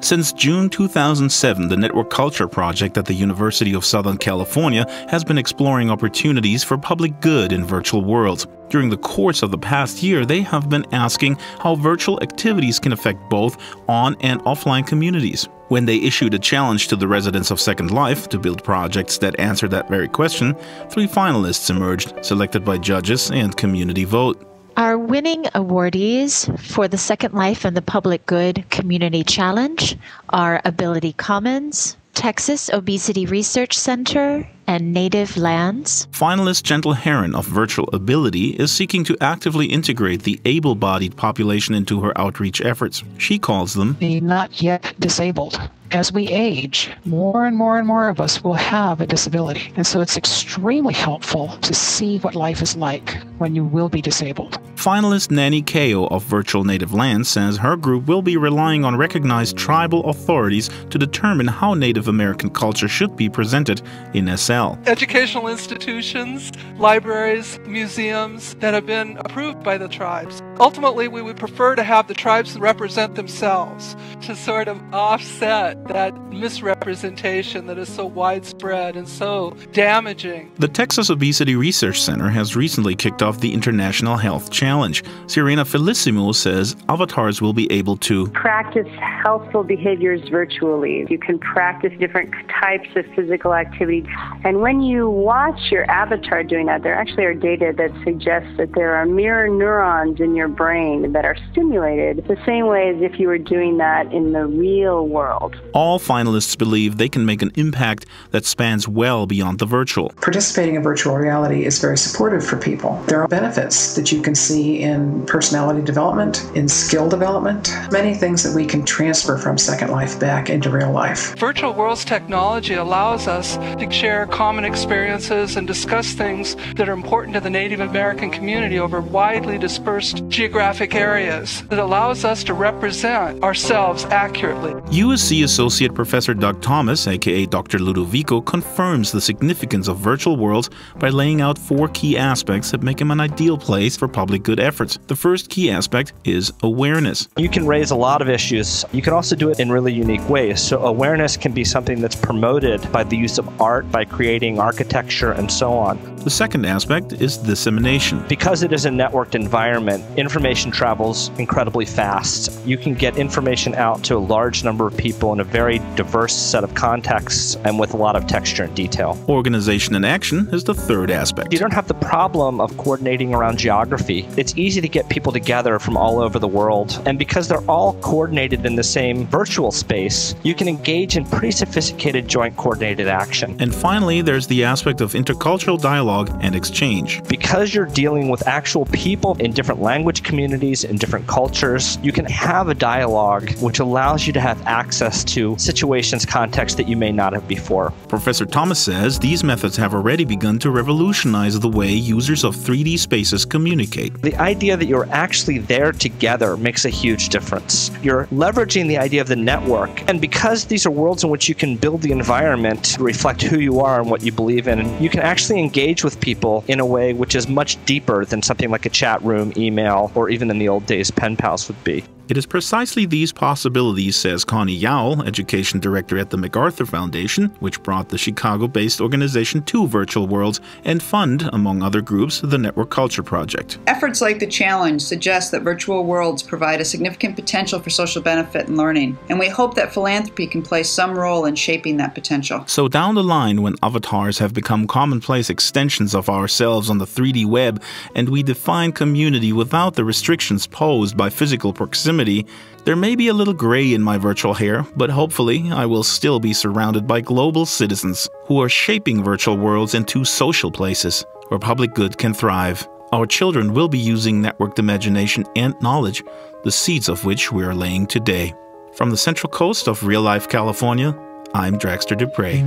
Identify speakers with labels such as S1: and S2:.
S1: Since June 2007, the Network Culture Project at the University of Southern California has been exploring opportunities for public good in virtual worlds. During the course of the past year, they have been asking how virtual activities can affect both on- and offline communities. When they issued a challenge to the residents of Second Life to build projects that answer that very question, 3 finalists emerged, selected by judges and community vote.
S2: Our winning awardees for the Second Life and the Public Good Community Challenge are Ability Commons, Texas Obesity Research Center, and Native Lands.
S1: Finalist Gentle Heron of Virtual Ability is seeking to actively integrate the able-bodied population into her outreach efforts. She calls them
S3: the not yet disabled. As we age, more and more of us will have a disability. And so it's extremely helpful to see what life is like when you will be disabled.
S1: Finalist Nanny Kao of Virtual Native Lands says her group will be relying on recognized tribal authorities to determine how Native American culture should be presented in SL.
S4: Educational institutions, libraries, museums that have been approved by the tribes. Ultimately, we would prefer to have the tribes represent themselves to sort of offset that misrepresentation that is so widespread and so damaging.
S1: The Texas Obesity Research Center has recently kicked off the International Health Challenge. Sirena Felissimo says avatars will be able to
S5: practice healthful behaviors virtually. You can practice different types of physical activity. And when you watch your avatar doing that, there actually are data that suggests that there are mirror neurons in your brain that are stimulated the same way as if you were doing that in the real world.
S1: All finalists believe they can make an impact that spans well beyond the virtual.
S6: Participating in virtual reality is very supportive for people. There are benefits that you can see in personality development, in skill development, many things that we can transfer from Second Life back into real life.
S4: Virtual worlds technology allows us to share common experiences and discuss things that are important to the Native American community over widely dispersed geographic areas. It allows us to represent ourselves accurately.
S1: USC Associate Professor Doug Thomas, aka Dr. Ludovico, confirms the significance of virtual worlds by laying out 4 key aspects that make them an ideal place for public good efforts. The first key aspect is awareness.
S7: You can raise a lot of issues. You can also do it in really unique ways. So awareness can be something that's promoted by the use of art, by creating architecture, and so on.
S1: The second aspect is dissemination.
S7: Because it is a networked environment, information travels incredibly fast. You can get information out to a large number of people in a very diverse set of contexts and with a lot of texture and detail.
S1: Organization and action is the third aspect.
S7: You don't have the problem of coordinating around geography. It's easy to get people together from all over the world. And because they're all coordinated in the same virtual space, you can engage in pretty sophisticated joint coordinated action.
S1: And finally, there's the aspect of intercultural dialogue and exchange.
S7: Because you're dealing with actual people in different language communities, in different cultures, you can have a dialogue which allows you to have access to situations, contexts that you may not have before.
S1: Professor Thomas says these methods have already begun to revolutionize the way users of 3D spaces communicate.
S7: The idea that you're actually there together makes a huge difference. You're leveraging the idea of the network, and because these are worlds in which you can build the environment to reflect who you are and what you believe in, you can actually engage with people in a way which is much deeper than something like a chat room, email, or even in the old days pen pals would be.
S1: It is precisely these possibilities, says Connie Yowell, Education Director at the MacArthur Foundation, which brought the Chicago-based organization to virtual worlds and fund, among other groups, the Network Culture Project.
S8: Efforts like the challenge suggest that virtual worlds provide a significant potential for social benefit and learning, and we hope that philanthropy can play some role in shaping that potential.
S1: So down the line, when avatars have become commonplace extensions of ourselves on the 3D web, and we define community without the restrictions posed by physical proximity, there may be a little gray in my virtual hair, but hopefully I will still be surrounded by global citizens who are shaping virtual worlds into social places where public good can thrive. Our children will be using networked imagination and knowledge, the seeds of which we are laying today. From the central coast of real-life California, I'm Draxtor Despres.